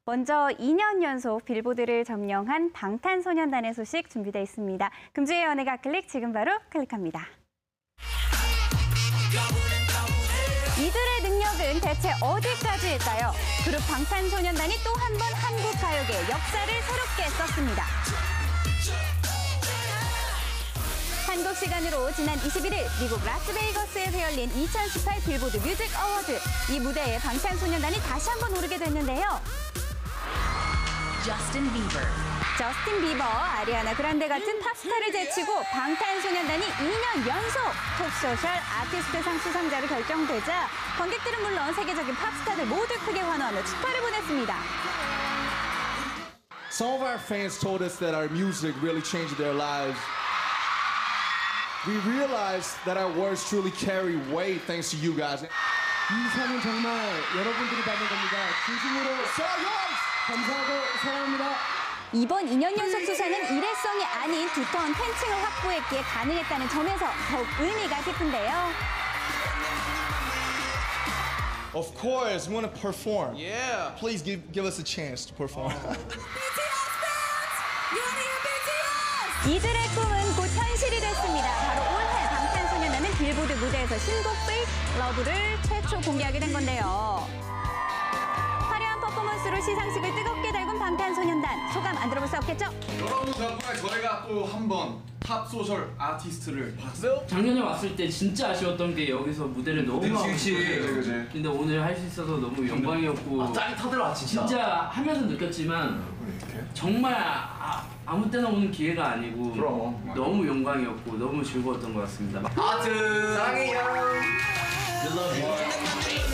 먼저 2년 연속 빌보드를 점령한 방탄소년단의 소식 준비되어 있습니다. 금주의 연예가 클릭 지금 바로 클릭합니다. 이들의 능력은 대체 어디까지일까요? 그룹 방탄소년단이 또 한 번 한국 가요계의 역사를 새롭게 썼습니다. 한국 시간으로 지난 21일 미국 라스베이거스에서 열린 2018 빌보드 뮤직 어워드. 이 무대에 방탄소년단이 다시 한번 오르게 됐는데요. 저스틴 비버, 아리아나 그란데 같은 팝스타를 제치고 방탄소년단이 2년 연속 톱소셜 아티스트상 수상자로 결정되자 관객들은 물론 세계적인 팝스타들 모두 크게 환호하며 축하를 보냈습니다. Some of our fans told us that our music really changed their lives. We realized that our words truly carry weight thanks to you guys. 이 상은 정말 여러분들이 받는 겁니다. 진심으로 감사하고 사랑합니다. 이번 2년 연속 수상은 일회성이 아닌 두터운 팬층을 확보했기에 가능했다는 점에서 더욱 의미가 깊은데요. Of course, we want to perform. Yeah. Please give us a chance to perform. 이들의 꿈은 곧 현실이 됐습니다. 바로 올해 방탄소년단은 빌보드 무대에서 신곡 Fake Love를 최초 공개하게 된 건데요. 화려한 퍼포먼스로 시상식을 뜨겁게 달군 방탄소년단. 소감 안 들어볼 수 없겠죠? 여러분 덕분에 저희가 또 한 번 탑 소셜 아티스트를 봤어요. 작년에 왔을 때 진짜 아쉬웠던 게 여기서 무대를 너무 하고 싶었어요. 근데 오늘 할 수 있어서 너무 영광이었고 짱이 터들어와 진짜 하면서 느꼈지만 정말 아무 때나 오는 기회가 아니고 너무 영광이었고 너무 즐거웠던 것 같습니다. 아트 사랑해요.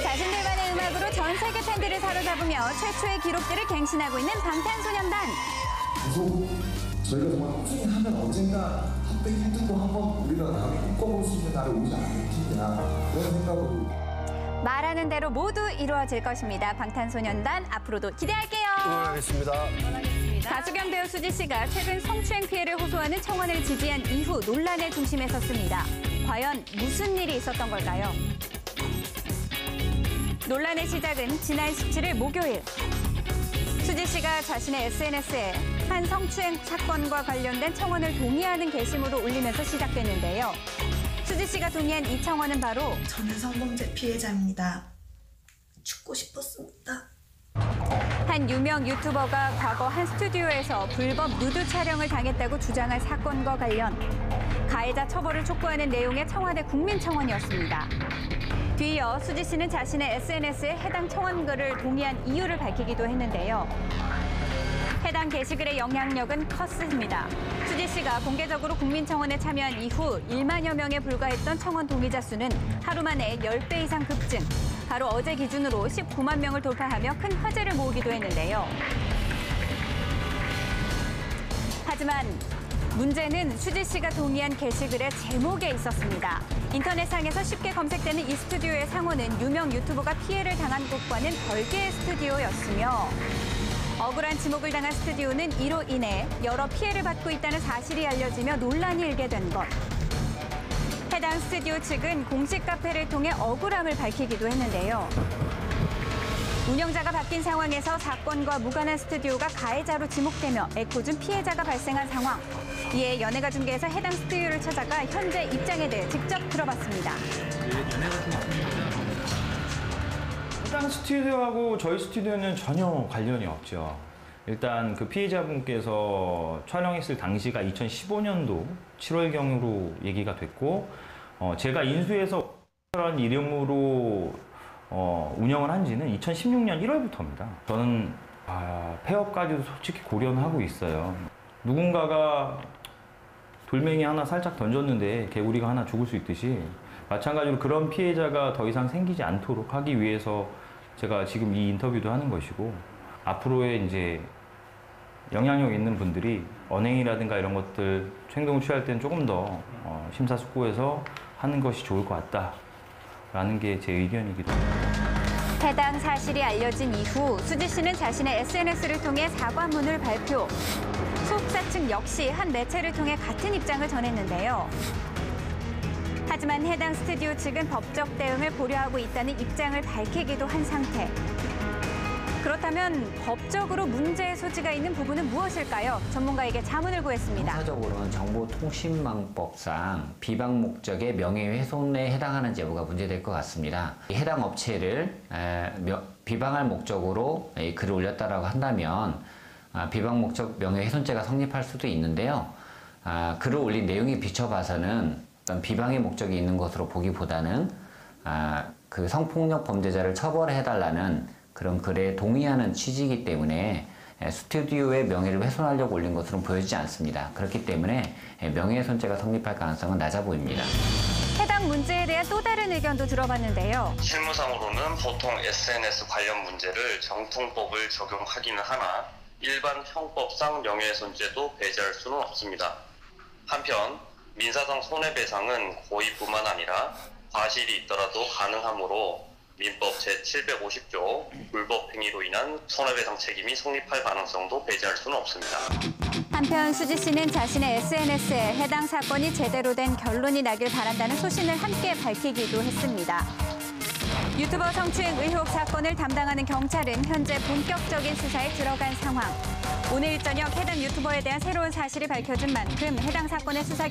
자신들만의 음악으로 전 세계 팬들을 사로잡으며 최초의 기록들을 갱신하고 있는 방탄소년단. 계속 저희가 정말 꾸준히 하면 언젠가 핫백 헤드도 한번 우리가 나중에 꿈꿔볼 수 있는 날이 오지 않겠냐 그런 생각으로 말하는 대로 모두 이루어질 것입니다. 방탄소년단 앞으로도 기대할게요. 응원하겠습니다. 가수 겸 배우 수지 씨가 최근 성추행 피해를 호소하는 청원을 지지한 이후 논란의 중심에 섰습니다. 과연 무슨 일이 있었던 걸까요? 논란의 시작은 지난 17일 목요일. 수지 씨가 자신의 SNS에 한 성추행 사건과 관련된 청원을 동의하는 게시물을 올리면서 시작됐는데요. 수지 씨가 동의한 이 청원은 바로 저는 성범죄 피해자입니다. 죽고 싶었습니다. 한 유명 유튜버가 과거 한 스튜디오에서 불법 누드 촬영을 당했다고 주장한 사건과 관련 가해자 처벌을 촉구하는 내용의 청와대 국민청원이었습니다. 뒤이어 수지 씨는 자신의 SNS에 해당 청원글을 동의한 이유를 밝히기도 했는데요. 해당 게시글의 영향력은 컸습니다. 수지 씨가 공개적으로 국민청원에 참여한 이후 1만여 명에 불과했던 청원 동의자 수는 하루 만에 10배 이상 급증. 바로 어제 기준으로 19만 명을 돌파하며 큰 화제를 모으기도 했는데요. 하지만 문제는 수지 씨가 동의한 게시글의 제목에 있었습니다. 인터넷상에서 쉽게 검색되는 이 스튜디오의 상호는 유명 유튜버가 피해를 당한 곳과는 별개의 스튜디오였으며 억울한 지목을 당한 스튜디오는 이로 인해 여러 피해를 받고 있다는 사실이 알려지며 논란이 일게 된 것. 해당 스튜디오 측은 공식 카페를 통해 억울함을 밝히기도 했는데요. 운영자가 바뀐 상황에서 사건과 무관한 스튜디오가 가해자로 지목되며 애꿎은 피해자가 발생한 상황. 이에 연예가 중계에서 해당 스튜디오를 찾아가 현재 입장에 대해 직접 들어봤습니다. 해당 스튜디오하고 저희 스튜디오는 전혀 관련이 없죠. 일단 그 피해자분께서 촬영했을 당시가 2015년도 7월경으로 얘기가 됐고 제가 인수해서 라는 이름으로 운영을 한 지는 2016년 1월부터입니다. 저는 폐업까지도 솔직히 고려는 하고 있어요. 누군가가 돌멩이 하나 살짝 던졌는데 개구리가 하나 죽을 수 있듯이 마찬가지로 그런 피해자가 더 이상 생기지 않도록 하기 위해서 제가 지금 이 인터뷰도 하는 것이고 앞으로의 이제 영향력 있는 분들이 언행이라든가 이런 것들 행동을 취할 때는 조금 더 심사숙고해서 하는 것이 좋을 것 같다라는 게 제 의견이기도 합니다. 해당 사실이 알려진 이후 수지 씨는 자신의 SNS를 통해 사과문을 발표. 소속사 측 역시 한 매체를 통해 같은 입장을 전했는데요. 하지만 해당 스튜디오 측은 법적 대응을 고려하고 있다는 입장을 밝히기도 한 상태. 그렇다면 법적으로 문제의 소지가 있는 부분은 무엇일까요? 전문가에게 자문을 구했습니다. 형사적으로는 정보통신망법상 비방 목적의 명예훼손에 해당하는 제보가 문제될 것 같습니다. 해당 업체를 비방할 목적으로 글을 올렸다라고 한다면 비방 목적 명예훼손죄가 성립할 수도 있는데요. 글을 올린 내용에 비춰봐서는 어떤 비방의 목적이 있는 것으로 보기보다는 그 성폭력 범죄자를 처벌해달라는 그런 글에 동의하는 취지이기 때문에 스튜디오의 명예를 훼손하려고 올린 것으로는 보여지지 않습니다. 그렇기 때문에 명예훼손죄가 성립할 가능성은 낮아 보입니다. 해당 문제에 대한 또 다른 의견도 들어봤는데요. 실무상으로는 보통 SNS 관련 문제를 정통법을 적용하기는 하나 일반 형법상 명예훼손죄도 배제할 수는 없습니다. 한편 민사상 손해배상은 고의뿐만 아니라 과실이 있더라도 가능하므로 민법 제750조 불법 행위로 인한 손해배상 책임이 성립할 가능성도 배제할 수는 없습니다. 한편 수지 씨는 자신의 SNS에 해당 사건이 제대로 된 결론이 나길 바란다는 소신을 함께 밝히기도 했습니다. 유튜버 성추행 의혹 사건을 담당하는 경찰은 현재 본격적인 수사에 들어간 상황. 오늘 저녁 해당 유튜버에 대한 새로운 사실이 밝혀진 만큼 해당 사건의 수사